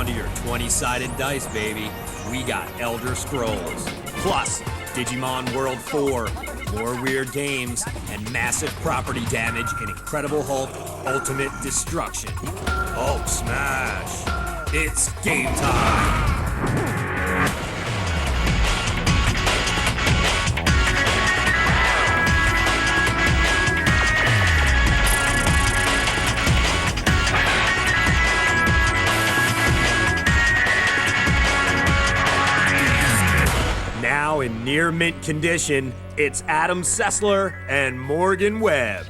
to your 20-sided dice, baby. We got Elder Scrolls. Plus, Digimon World 4, more weird games, and massive property damage in Incredible Hulk Ultimate Destruction. Hulk smash! It's game time! Now in near mint condition, it's Adam Sessler and Morgan Webb.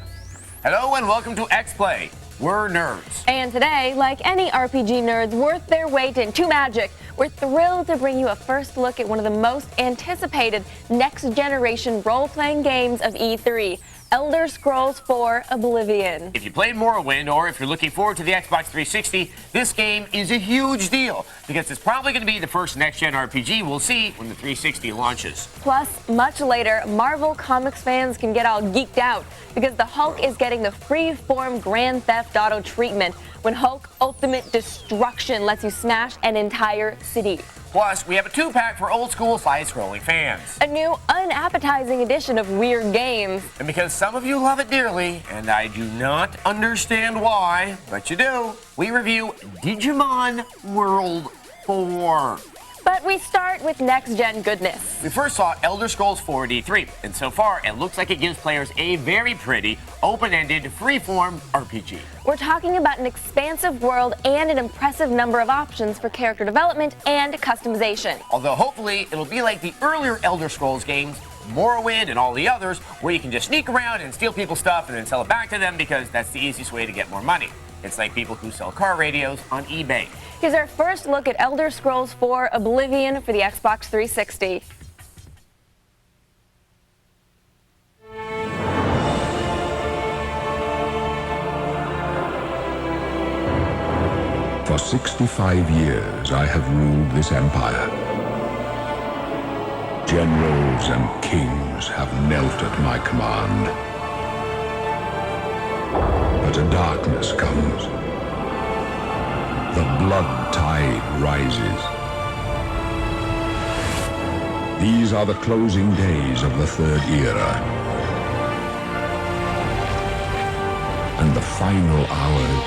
Hello and welcome to X-Play. We're nerds. And today, like any RPG nerds worth their weight in magic, we're thrilled to bring you a first look at one of the most anticipated next-generation role-playing games of E3, Elder Scrolls 4 Oblivion. If you played Morrowind, or if you're looking forward to the Xbox 360, this game is a huge deal, because it's probably going to be the first next-gen RPG we'll see when the 360 launches. Plus, much later, Marvel Comics fans can get all geeked out, because the Hulk is getting the free-form Grand Theft Auto treatment when Hulk Ultimate Destruction lets you smash an entire city. Plus, we have a 2-pack for old-school side-scrolling fans. A new, unappetizing edition of Weird Games. And because some of you love it dearly, and I do not understand why, but you do, we review Digimon World 4. But we start with next-gen goodness. We first saw Elder Scrolls 4 at E3, and so far it looks like it gives players a very pretty, open-ended, freeform RPG. We're talking about an expansive world and an impressive number of options for character development and customization. Although hopefully it'll be like the earlier Elder Scrolls games, Morrowind and all the others, where you can just sneak around and steal people's stuff and then sell it back to them because that's the easiest way to get more money. It's like people who sell car radios on eBay. Here's our first look at Elder Scrolls 4 Oblivion for the Xbox 360. For 65 years, I have ruled this empire. Generals and kings have knelt at my command. But a darkness comes. The blood tide rises. These are the closing days of the Third Era. And the final hours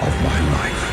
of my life.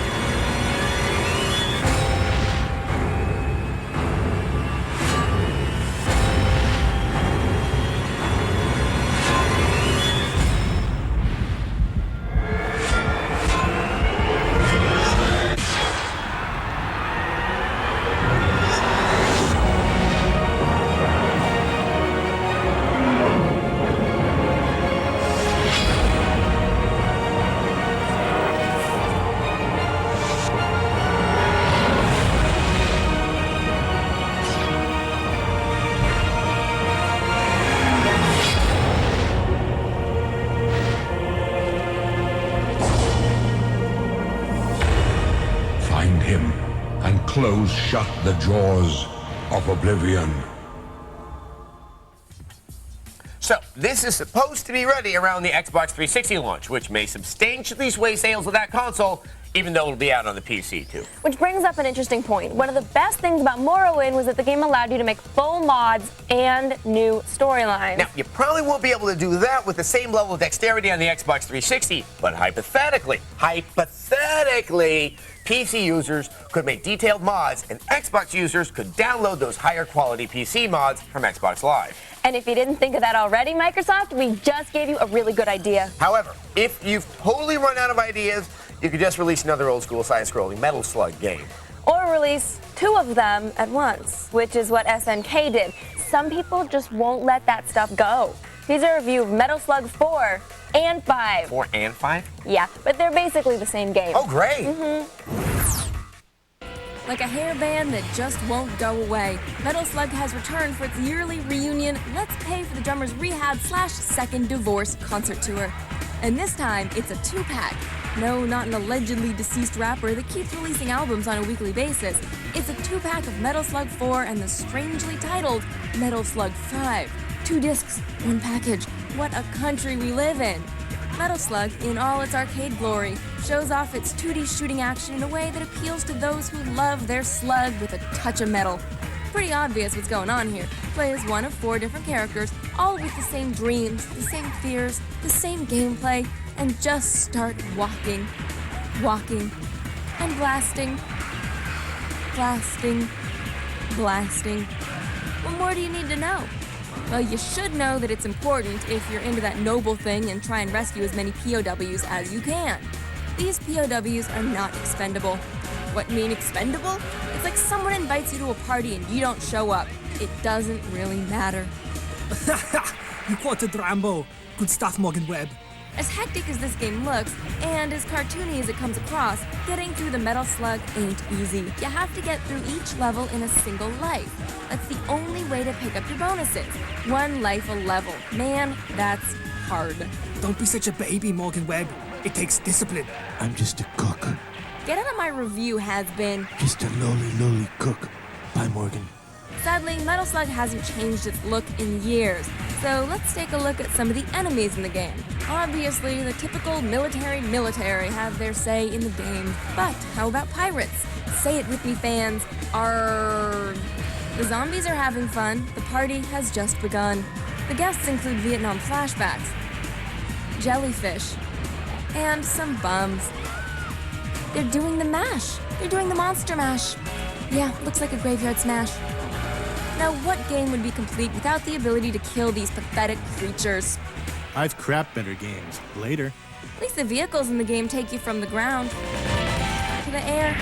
Close shut the jaws of Oblivion. So, this is supposed to be ready around the Xbox 360 launch, which may substantially sway sales of that console, even though it'll be out on the PC too. Which brings up an interesting point. One of the best things about Morrowind was that the game allowed you to make full mods and new storylines. Now, you probably won't be able to do that with the same level of dexterity on the Xbox 360, but hypothetically, PC users could make detailed mods, and Xbox users could download those higher quality PC mods from Xbox Live. And if you didn't think of that already, Microsoft, we just gave you a really good idea. However, if you've totally run out of ideas, you could just release another old-school side-scrolling Metal Slug game. Or release 2 of them at once, which is what SNK did. Some people just won't let that stuff go. Here's a review of Metal Slug 4 and 5. 4 and 5? Yeah, but they're basically the same game. Oh, great! Like a hairband that just won't go away, Metal Slug has returned for its yearly reunion Let's Pay for the Drummer's Rehab/Second Divorce concert tour. And this time, it's a 2-pack. No, not an allegedly deceased rapper that keeps releasing albums on a weekly basis. It's a 2-pack of Metal Slug 4 and the strangely titled Metal Slug 5. 2 discs, 1 package. What a country we live in. Metal Slug, in all its arcade glory, shows off its 2D shooting action in a way that appeals to those who love their Slug with a touch of metal. Pretty obvious what's going on here. Play as one of 4 different characters, all with the same dreams, the same fears, the same gameplay, and just start walking, walking, and blasting, blasting, blasting. What more do you need to know? Well, you should know that it's important if you're into that noble thing and try and rescue as many POWs as you can. These POWs are not expendable. What mean expendable? It's like someone invites you to a party and you don't show up. It doesn't really matter. You quoted Rambo. Good stuff, Morgan Webb. As hectic as this game looks, and as cartoony as it comes across, getting through the Metal Slug ain't easy. You have to get through each level in a single life. That's the only way to pick up your bonuses. 1 life a level. Man, that's hard. Don't be such a baby, Morgan Webb. It takes discipline. I'm just a cook. Get out of my review, has been. Just a lowly cook. Bye, Morgan. Sadly, Metal Slug hasn't changed its look in years, so let's take a look at some of the enemies in the game. Obviously, the typical military have their say in the game, but how about pirates? Say it with me, fans. Arrgh. The zombies are having fun, the party has just begun. The guests include Vietnam flashbacks, jellyfish, and some bums. They're doing the mash. They're doing the monster mash. Yeah, looks like a graveyard smash. Now, what game would be complete without the ability to kill these pathetic creatures? I've crapped better games. Later. At least the vehicles in the game take you from the ground to the air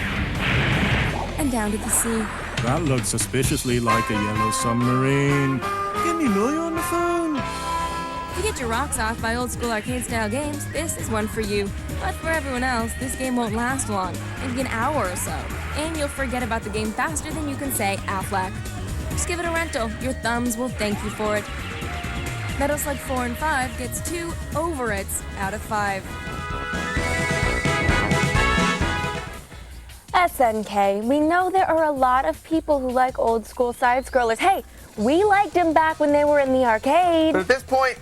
and down to the sea. That looks suspiciously like a yellow submarine. Get me Louie on the phone. If you get your rocks off by old school arcade style games, this is one for you. But for everyone else, this game won't last long, maybe an hour or so. And you'll forget about the game faster than you can say Aflac. Just give it a rental. Your thumbs will thank you for it. Metal Slug 4 and 5 gets 2 over-its out of 5. SNK, we know there are a lot of people who like old school side-scrollers. Hey, we liked them back when they were in the arcade. But at this point,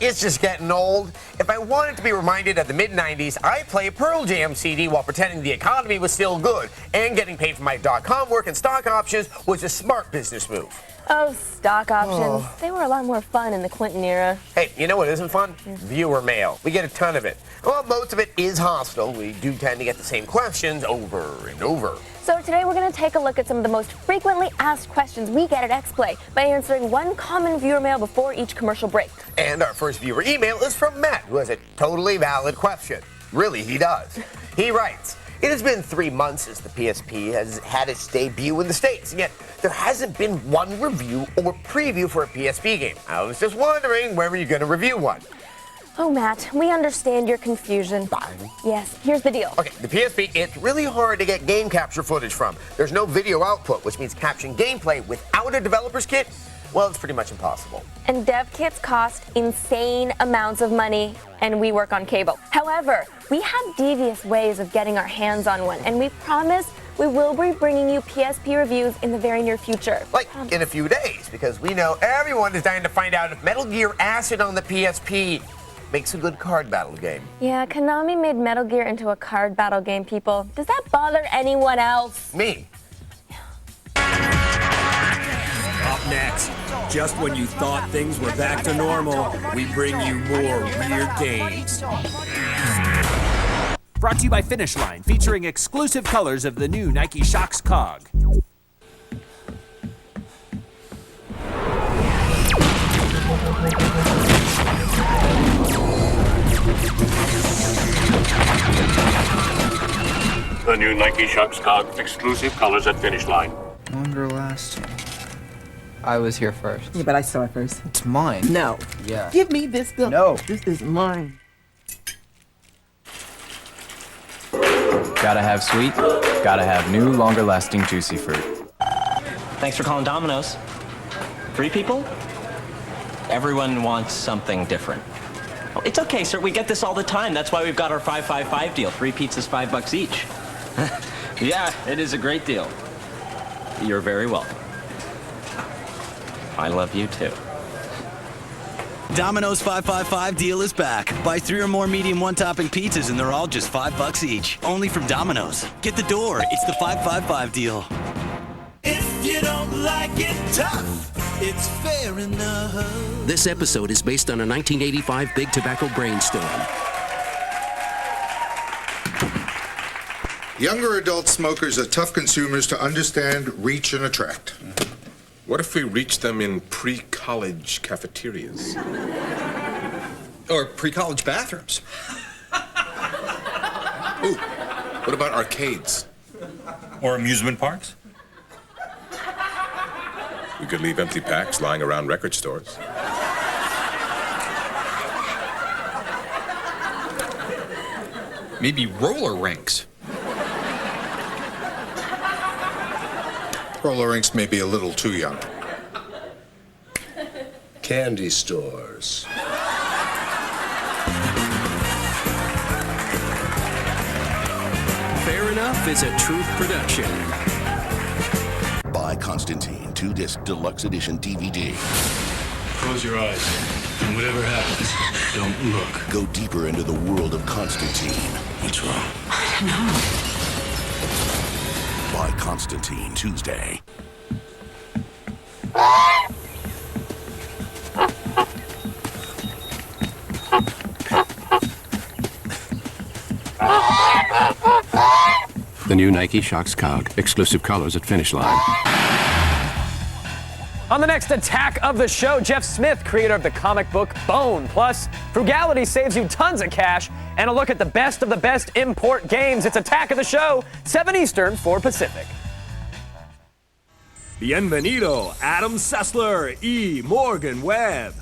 it's just getting old. If I wanted to be reminded of the mid-90s, I'd play a Pearl Jam CD while pretending the economy was still good. And getting paid for my .com work and stock options was a smart business move. Oh, stock options. They were a lot more fun in the Clinton era. Hey, you know what isn't fun? Viewer mail. We get a ton of it. Well, most of it is hostile. We do tend to get the same questions over and over. So today we're going to take a look at some of the most frequently asked questions we get at XPlay by answering one common viewer mail before each commercial break. And our first viewer email is from Matt, who has a totally valid question. Really, he does. He writes, it has been 3 months since the PSP has had its debut in the States, and yet there hasn't been one review or preview for a PSP game. I was just wondering, when were you going to review one? Oh, Matt, we understand your confusion. Yes, here's the deal. Okay, the PSP, it's really hard to get game capture footage from. There's no video output, which means capturing gameplay without a developer's kit, well, it's pretty much impossible. And dev kits cost insane amounts of money, and we work on cable. However, we have devious ways of getting our hands on one, and we promise we will be bringing you PSP reviews in the very near future. Like, in a few days, because we know everyone is dying to find out if Metal Gear Acid on the PSP makes a good card battle game. Yeah, Konami made Metal Gear into a card battle game, people. Does that bother anyone else? Me. Up next, just when you thought things were back to normal, we bring you more weird games. Brought to you by Finish Line, featuring exclusive colors of the new Nike Shox Cog. The new Nike Shox Cog, exclusive colors at Finish Line. Longer lasting. I was here first. Yeah, but I saw it first. It's mine. No. Yeah. Give me this stuff. No. This is mine. Gotta have sweet, gotta have new, longer lasting juicy fruit. Thanks for calling Domino's. 3 people? Everyone wants something different. Oh, it's okay, sir. We get this all the time. That's why we've got our 5-5-5 deal. 3 pizzas, $5 each. Yeah, it is a great deal. You're very welcome. I love you too. Domino's 555 deal is back. Buy 3 or more medium one-topping pizzas and they're all just $5 each. Only from Domino's. Get the door. It's the 555 deal. If you don't like it tough, it's fair enough. This episode is based on a 1985 Big Tobacco brainstorm. Younger adult smokers are tough consumers to understand, reach, and attract. What if we reach them in pre-college cafeterias? Or pre-college bathrooms? Ooh, what about arcades? Or amusement parks? We could leave empty packs lying around record stores. Maybe roller rinks. Roller rinks may be a little too young. Candy stores. Fair Enough is a Truth production. Buy Constantine 2-disc deluxe edition DVD. Close your eyes, and whatever happens, don't look. Go deeper into the world of Constantine. What's wrong? I don't know. Buy Constantine Tuesday. The new Nike Shox Cog. Exclusive colors at Finish Line. On the next attack of the show, Jeff Smith, creator of the comic book Bone. Plus, frugality saves you tons of cash, and a look at the best of the best import games. It's Attack of the Show, 7 Eastern, 4 Pacific. Bienvenido, Adam Sessler, E. Morgan Webb.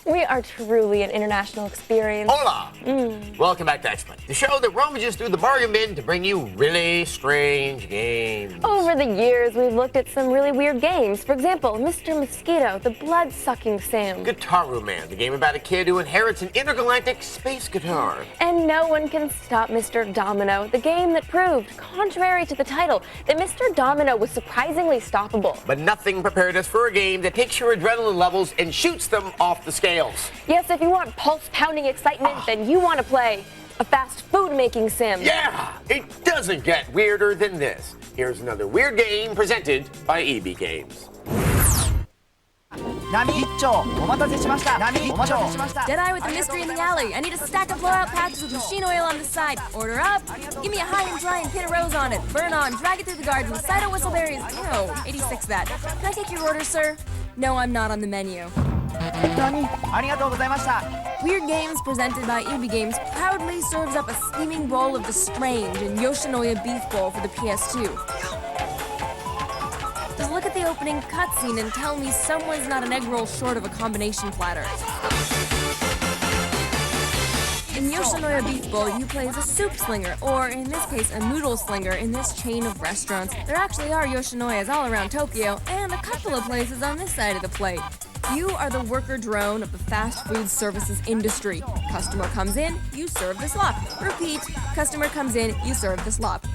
We are truly an international experience. Hola! Welcome back to X-Men, the show that rummages through the bargain bin to bring you really strange games. Over the years, we've looked at some really weird games. For example, Mr. Mosquito, the blood-sucking sim. Guitar Man, the game about a kid who inherits an intergalactic space guitar. And No One Can Stop Mr. Domino, the game that proved, contrary to the title, that Mr. Domino was surprisingly stoppable. But nothing prepared us for a game that takes your adrenaline levels and shoots them off the scales. Yes, if you want pulse-pounding excitement, then you want to play a fast food-making sim. Yeah! It doesn't get weirder than this. Here's another weird game presented by EB Games. Jedi with a mystery in the alley. I need a stack of blowout patches with machine oil on the side. Order up. Give me a high and dry and pin a rose on it. Burn on. Drag it through the garden. Cider whistleberries. Ew, 86 that. Can I take your order, sir? No, I'm not on the menu. Weird Games, presented by EB Games, proudly serves up a steaming bowl of the strange in Yoshinoya Beef Bowl for the PS2. Just look at the opening cutscene and tell me someone's not an egg roll short of a combination platter. In Yoshinoya Beef Bowl, you play as a soup slinger, or in this case, a noodle slinger in this chain of restaurants. There actually are Yoshinoyas all around Tokyo, and a couple of places on this side of the plate. You are the worker drone of the fast food services industry. Customer comes in, you serve the slop. Repeat, customer comes in, you serve the slop.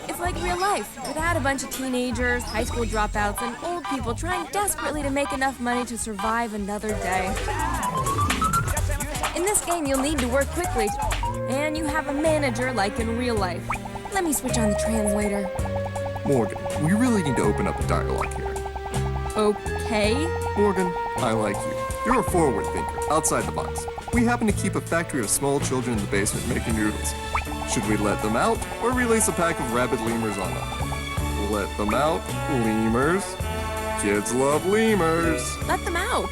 It's like real life, without a bunch of teenagers, high school dropouts, and old people trying desperately to make enough money to survive another day. In this game, you'll need to work quickly, and you have a manager like in real life. Let me switch on the translator. Morgan, we really need to open up a dialogue here. Okay. Morgan, I like you. You're a forward thinker, outside the box. We happen to keep a factory of small children in the basement making noodles. Should we let them out, or release a pack of rabid lemurs on them? Let them out, lemurs. Kids love lemurs. Let them out.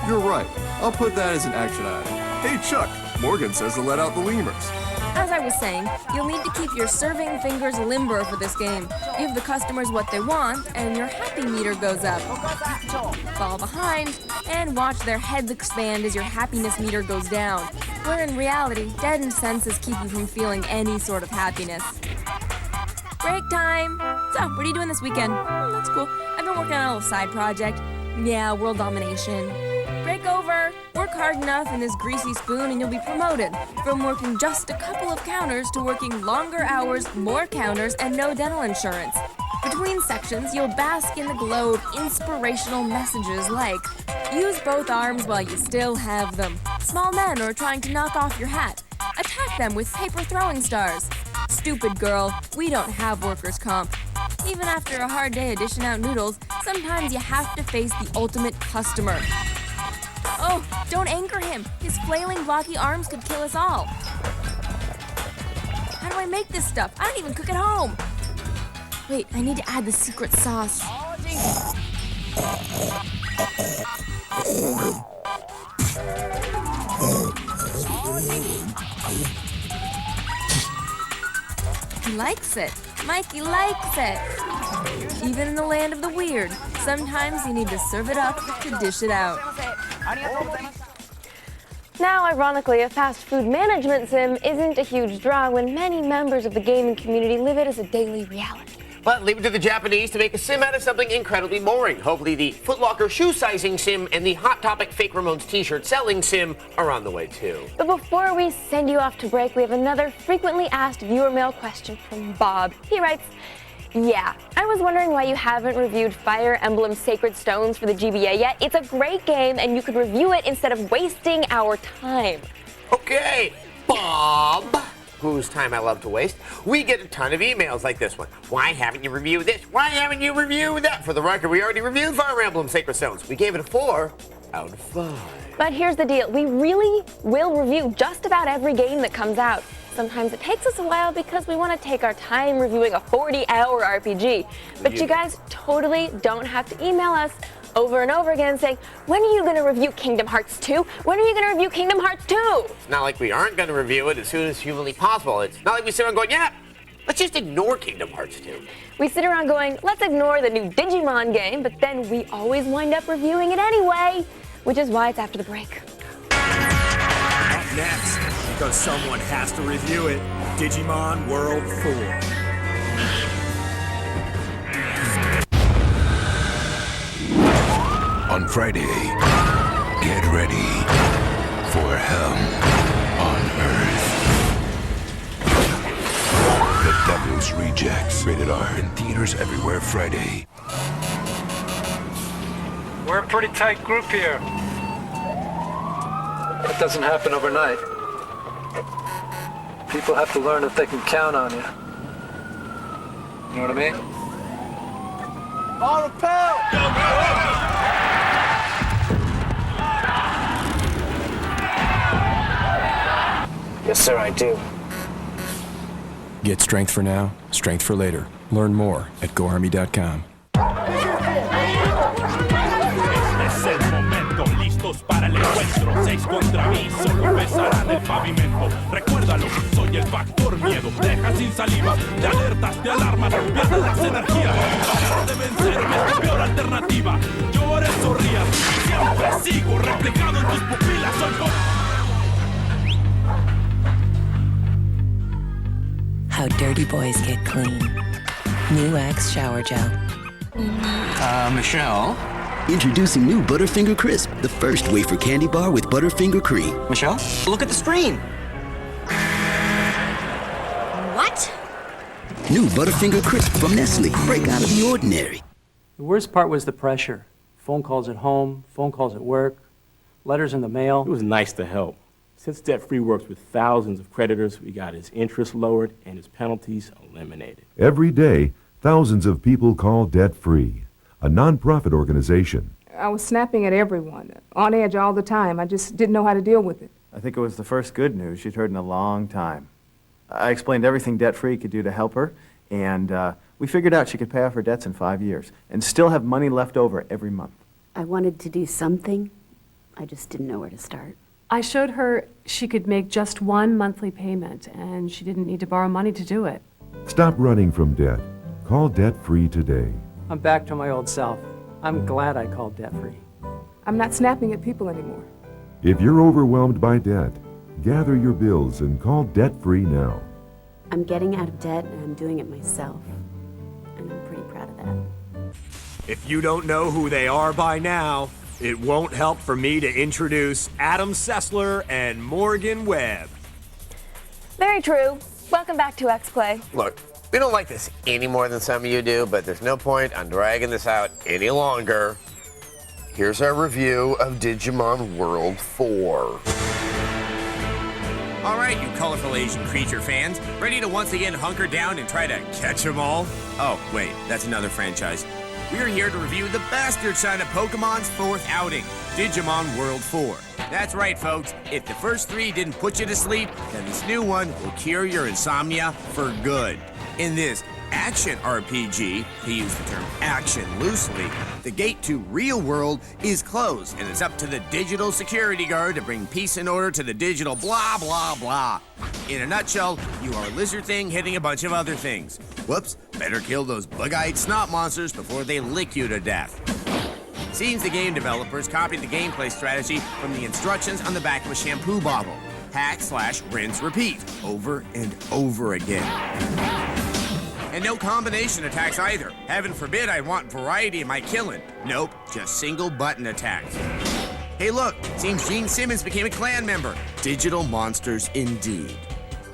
You're right. I'll put that as an action item. Hey, Chuck, Morgan says to let out the lemurs. As I was saying, you'll need to keep your serving fingers limber for this game. Give the customers what they want, and your happy meter goes up. Fall behind, and watch their heads expand as your happiness meter goes down. Where in reality, deadened senses keep you from feeling any sort of happiness. Break time! So, what are you doing this weekend? That's cool. I've been working on a little side project. Yeah, world domination. Break over! Work hard enough in this greasy spoon and you'll be promoted. From working just a couple of counters to working longer hours, more counters, and no dental insurance. Between sections, you'll bask in the glow of inspirational messages like, Use both arms while you still have them. Small men are trying to knock off your hat. Attack them with paper throwing stars. Stupid girl, we don't have workers' comp. Even after a hard day of dishing out noodles, sometimes you have to face the ultimate customer. Oh, don't anger him. His flailing, blocky arms could kill us all. How do I make this stuff? I don't even cook at home. Wait, I need to add the secret sauce. He likes it. Mikey likes it. Even in the land of the weird, sometimes you need to serve it up to dish it out. Now, ironically, a fast food management sim isn't a huge draw when many members of the gaming community live it as a daily reality. But leave it to the Japanese to make a sim out of something incredibly boring. Hopefully the Foot Locker shoe sizing sim and the Hot Topic Fake Ramones t-shirt selling sim are on the way too. But before we send you off to break, we have another frequently asked viewer mail question from Bob. He writes, yeah, I was wondering why you haven't reviewed Fire Emblem Sacred Stones for the GBA yet. It's a great game and you could review it instead of wasting our time. Okay, Bob, whose time I love to waste, we get a ton of emails like this one. Why haven't you reviewed this? Why haven't you reviewed that? For the record, we already reviewed Fire Emblem Sacred Stones. We gave it a 4 out of 5. But here's the deal. We really will review just about every game that comes out. Sometimes it takes us a while because we want to take our time reviewing a 40-hour RPG. But you guys totally don't have to email us over and over again saying, when are you going to review Kingdom Hearts 2? When are you going to review Kingdom Hearts 2? It's not like we aren't going to review it as soon as humanly possible. It's not like we sit around going, yeah, let's just ignore Kingdom Hearts 2. We sit around going, let's ignore the new Digimon game, but then we always wind up reviewing it anyway, which is why it's after the break. Up next, because someone has to review it, Digimon World 4. On Friday, get ready for hell on Earth. The Devil's Rejects, rated R, in theaters everywhere Friday. We're a pretty tight group here. That doesn't happen overnight. People have to learn that they can count on you. You know what I mean? On repel! Yes, sir, I do. Get strength for now, strength for later. Learn more at GoArmy.com. Es el momento, listos para el encuentro. 6 contra mí, solo besarán el pavimento. Recuérdalo, soy el factor miedo. Deja sin saliva, te alertas, te alarmas, pierdes las energías. Tratar de vencerme es tu peor alternativa. Llores o rías, siempre sigo reflejado en tus pupilas. Soy How dirty boys get clean. New Axe Shower Gel. Michelle? Introducing new Butterfinger Crisp, the first wafer candy bar with Butterfinger cream. Michelle, look at the screen. What? New Butterfinger Crisp from Nestle. Break out of the ordinary. The worst part was the pressure. Phone calls at home, phone calls at work, letters in the mail. It was nice to help. Since Debt Free works with thousands of creditors, we got his interest lowered and his penalties eliminated. Every day, thousands of people call Debt Free, a nonprofit organization. I was snapping at everyone, on edge all the time. I just didn't know how to deal with it. I think it was the first good news she'd heard in a long time. I explained everything Debt Free could do to help her, and we figured out she could pay off her debts in 5 years and still have money left over every month. I wanted to do something. I just didn't know where to start. I showed her she could make just one monthly payment, and she didn't need to borrow money to do it. Stop running from debt. Call Debt Free today. I'm back to my old self. I'm glad I called Debt Free. I'm not snapping at people anymore. If you're overwhelmed by debt, gather your bills and call Debt Free now. I'm getting out of debt, and I'm doing it myself. And I'm pretty proud of that. If you don't know who they are by now, it won't help for me to introduce Adam Sessler and Morgan Webb. Very true. Welcome back to X-Play. Look, we don't like this any more than some of you do, but there's no point on dragging this out any longer. here's our review of Digimon World 4. All right, you colorful Asian creature fans, ready to once again hunker down and try to catch 'em all? Oh, wait, that's another franchise. We're here to review the bastard son of Pokemon's 4th outing, Digimon World 4. That's right, folks. If the first 3 didn't put you to sleep, then this new one will cure your insomnia for good. In this action RPG, to use the term action loosely, the gate to real world is closed, and it's up to the digital security guard to bring peace and order to the digital blah, blah, blah. In a nutshell, you are a lizard thing hitting a bunch of other things. Whoops, better kill those bug-eyed snot monsters before they lick you to death. Seems the game developers copied the gameplay strategy from the instructions on the back of a shampoo bottle. Hack, slash, rinse, repeat, over and over again. And no combination attacks either. Heaven forbid I want variety in my killing. Nope, just single button attacks. Hey look, seems Gene Simmons became a clan member. Digital monsters indeed.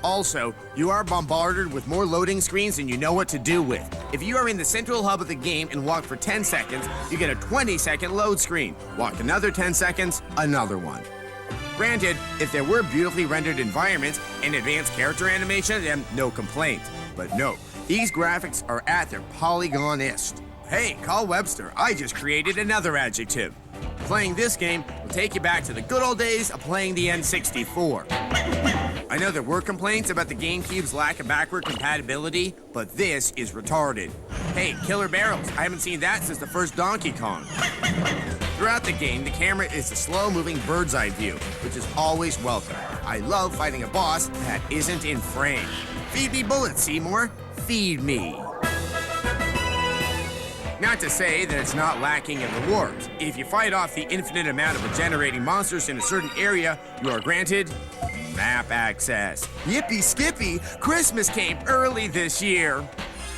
Also, you are bombarded with more loading screens than you know what to do with. If you are in the central hub of the game and walk for 10 seconds, you get a 20-second load screen. Walk another 10 seconds, another one. Granted, if there were beautifully rendered environments and advanced character animation, then no complaints. But no, these graphics are at their polygonist. Hey, call Webster, I just created another adjective. Playing this game will take you back to the good old days of playing the N64. I know there were complaints about the GameCube's lack of backward compatibility, but this is retarded. Hey, killer barrels, I haven't seen that since the first Donkey Kong. Throughout the game, the camera is a slow-moving bird's eye view, which is always welcome. I love fighting a boss that isn't in frame. Feed me bullets, Seymour. Feed me. Not to say that it's not lacking in rewards. If you fight off the infinite amount of regenerating monsters in a certain area, you are granted map access. Yippee skippy, Christmas came early this year.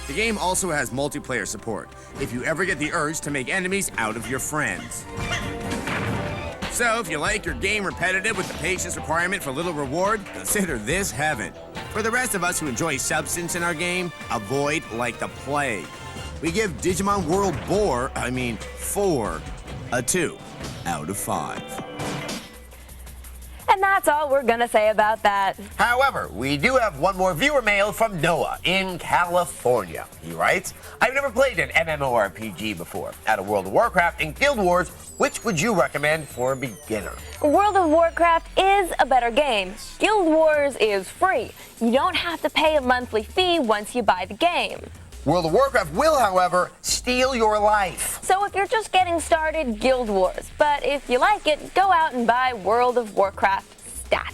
The game also has multiplayer support, if you ever get the urge to make enemies out of your friends. So if you like your game repetitive with the patience requirement for little reward, consider this heaven. For the rest of us who enjoy substance in our game, avoid like the plague. We give Digimon World 4 a 2 out of 5. And that's all we're gonna say about that. However, we do have one more viewer mail from Noah in California. He writes, I've never played an MMORPG before. Out of World of Warcraft and Guild Wars, which would you recommend for a beginner? World of Warcraft is a better game. Guild Wars is free. You don't have to pay a monthly fee once you buy the game. World of Warcraft will, however, steal your life. So if you're just getting started, Guild Wars. But if you like it, go out and buy World of Warcraft Stat.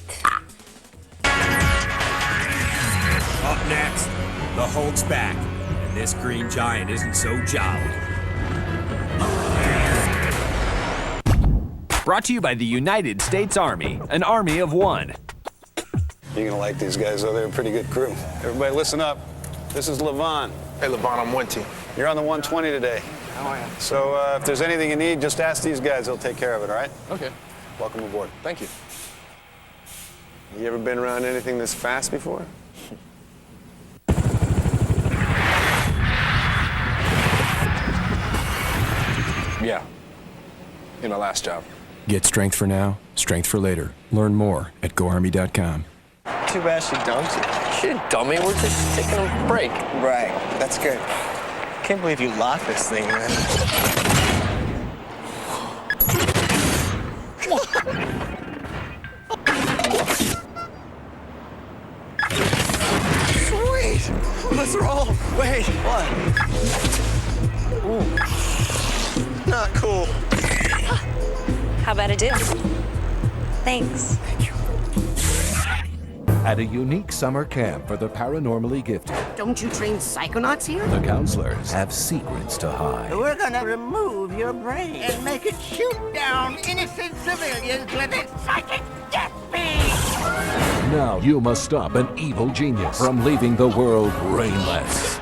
Up next, the Hulk's back, and this green giant isn't so jolly. Brought to you by the United States Army, an army of one. You're gonna like these guys, though. They're a pretty good crew. Everybody listen up. This is Levon. Hey, Levon, I'm 1 team. You're on the 120 today. How are you? So if there's anything you need, just ask these guys. They'll take care of it, all right? Okay. Welcome aboard. Thank you. You ever been around anything this fast before? Yeah. In my last job. Get strength for now, strength for later. Learn more at GoArmy.com. Too bad she dumped you. She didn't dump me. We're just taking a break. Right. That's good. Can't believe you locked this thing, man. Sweet! Let's roll. Wait, what? Ooh. Not cool. How about a dip? Thanks. At a unique summer camp for the paranormally gifted, Don't you train psychonauts here? the counselors have secrets to hide. We're gonna remove your brain and make it shoot down innocent civilians with its psychic death beam! Now you must stop an evil genius from leaving the world brainless.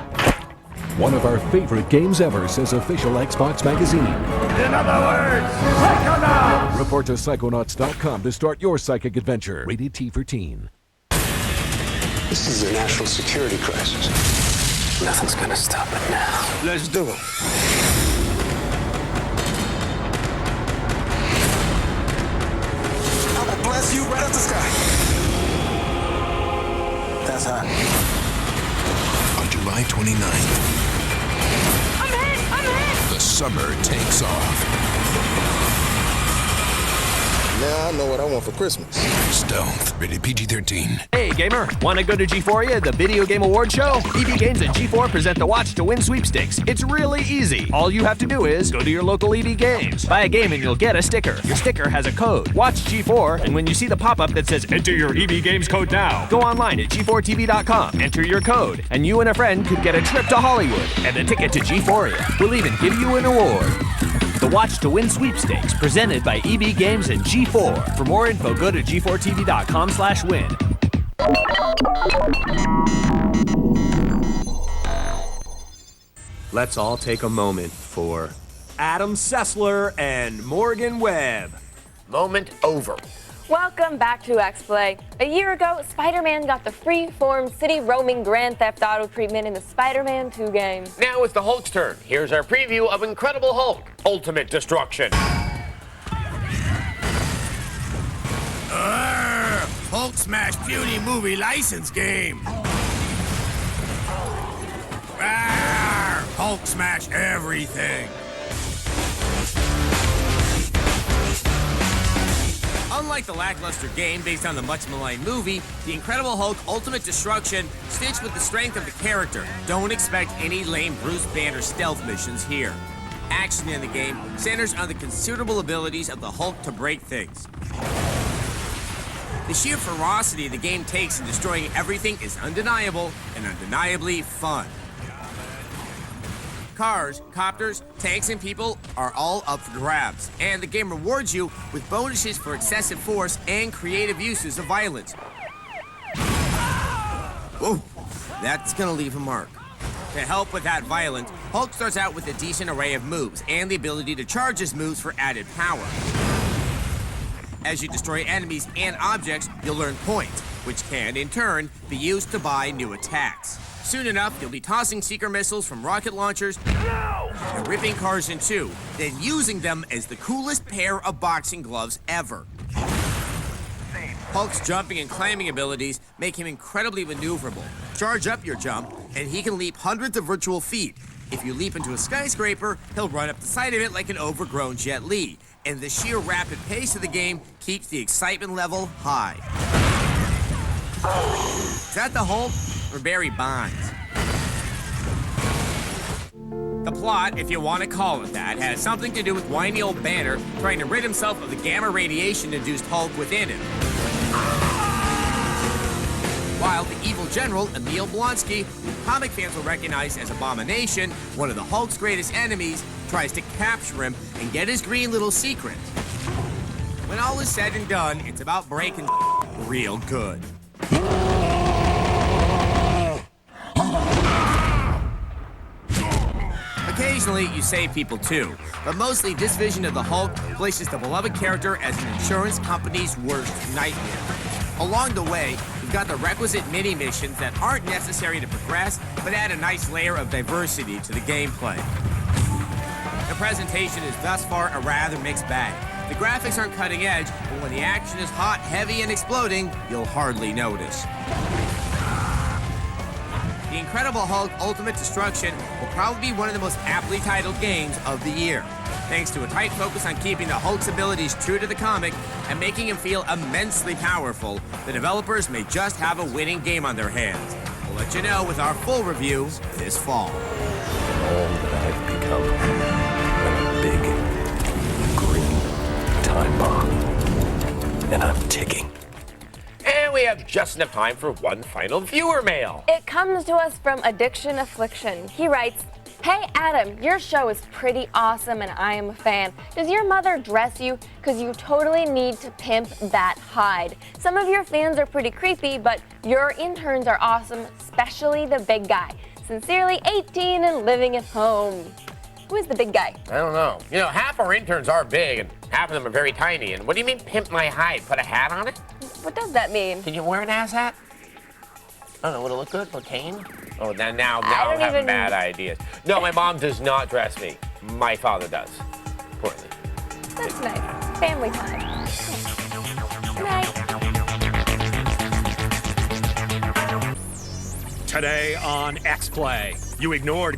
One of our favorite games ever, says official Xbox magazine. In other words, Psychonauts! Report to Psychonauts.com to start your psychic adventure. Rated T for Teen. This is a national security crisis. Nothing's gonna stop it now. Let's do it. blast you right out the sky. That's hot. On July 29th, the summer takes off. Now I know what I want for Christmas. Stealth, rated PG-13. Hey gamer, wanna go to G4ya, the video game award show? EB Games and G4 present the Watch to Win sweepstakes. It's really easy. All you have to do is go to your local EB Games, buy a game and you'll get a sticker. Your sticker has a code. Watch G4, and when you see the pop-up that says enter your EB Games code now, go online at g4tv.com, enter your code, and you and a friend could get a trip to Hollywood and a ticket to G4ya. We'll even give you an award. The Watch to Win sweepstakes, presented by EB Games and G4. For more info, go to g4tv.com/win. Let's all take a moment for Adam Sessler and Morgan Webb. Moment over. Welcome back to X-Play. A year ago, Spider-Man got the free-form city-roaming Grand Theft Auto treatment in the Spider-Man 2 game. Now it's the Hulk's turn. Here's our preview of Incredible Hulk: Ultimate Destruction. Hulk Smash Puny movie license game. Hulk Smash everything. Unlike the lackluster game based on the much-maligned movie, The Incredible Hulk Ultimate Destruction stitched with the strength of the character. Don't expect any lame Bruce Banner stealth missions here. Action in the game centers on the considerable abilities of the Hulk to break things. The sheer ferocity the game takes in destroying everything is undeniable and undeniably fun. Cars, copters, tanks, and people are all up for grabs, and the game rewards you with bonuses for excessive force and creative uses of violence. Whoa, that's gonna leave a mark. To help with that violence, Hulk starts out with a decent array of moves and the ability to charge his moves for added power. As you destroy enemies and objects, you'll earn points, which can, in turn, be used to buy new attacks. Soon enough, you'll be tossing seeker missiles from rocket launchers and ripping cars in two, then using them as the coolest pair of boxing gloves ever. Hulk's jumping and climbing abilities make him incredibly maneuverable. Charge up your jump, and he can leap hundreds of virtual feet. If you leap into a skyscraper, he'll run up the side of it like an overgrown Jet Li. And the sheer rapid pace of the game keeps the excitement level high. Is that the Hulk or Barry Bonds? The plot, if you want to call it that, has something to do with whiny old Banner trying to rid himself of the gamma radiation-induced Hulk within him. While the evil general, Emil Blonsky, who comic fans will recognize as Abomination, one of the Hulk's greatest enemies, tries to capture him and get his green little secret. When all is said and done, it's about breaking real good. Occasionally, you save people too, but mostly this vision of the Hulk places the beloved character as an insurance company's worst nightmare. Along the way, you've got the requisite mini-missions that aren't necessary to progress, but add a nice layer of diversity to the gameplay. The presentation is thus far a rather mixed bag. The graphics aren't cutting edge, but when the action is hot, heavy, and exploding, you'll hardly notice. The Incredible Hulk Ultimate Destruction will probably be one of the most aptly titled games of the year. Thanks to a tight focus on keeping the Hulk's abilities true to the comic and making him feel immensely powerful, the developers may just have a winning game on their hands. We'll let you know with our full review this fall. All that I've become, I'm a big, green time bomb. And I'm ticking. And we have just enough time for one final viewer mail. It comes to us from Addiction Affliction. He writes, "Hey Adam, your show is pretty awesome and I am a fan. Does your mother dress you? Because you totally need to pimp that hide. Some of your fans are pretty creepy, but your interns are awesome, especially the big guy. Sincerely 18 and living at home." Who is the big guy? I don't know. You know, half our interns are big and half of them are very tiny. And what do you mean pimp my hide? Put a hat on it? What does that mean? Can you wear an ass hat? I don't know, would it look good? Or cane? Oh, now I I'm having bad ideas. No, my mom does not dress me. My father does. Poorly. That's nice. Family time. Good night. Today on X-Play, you ignored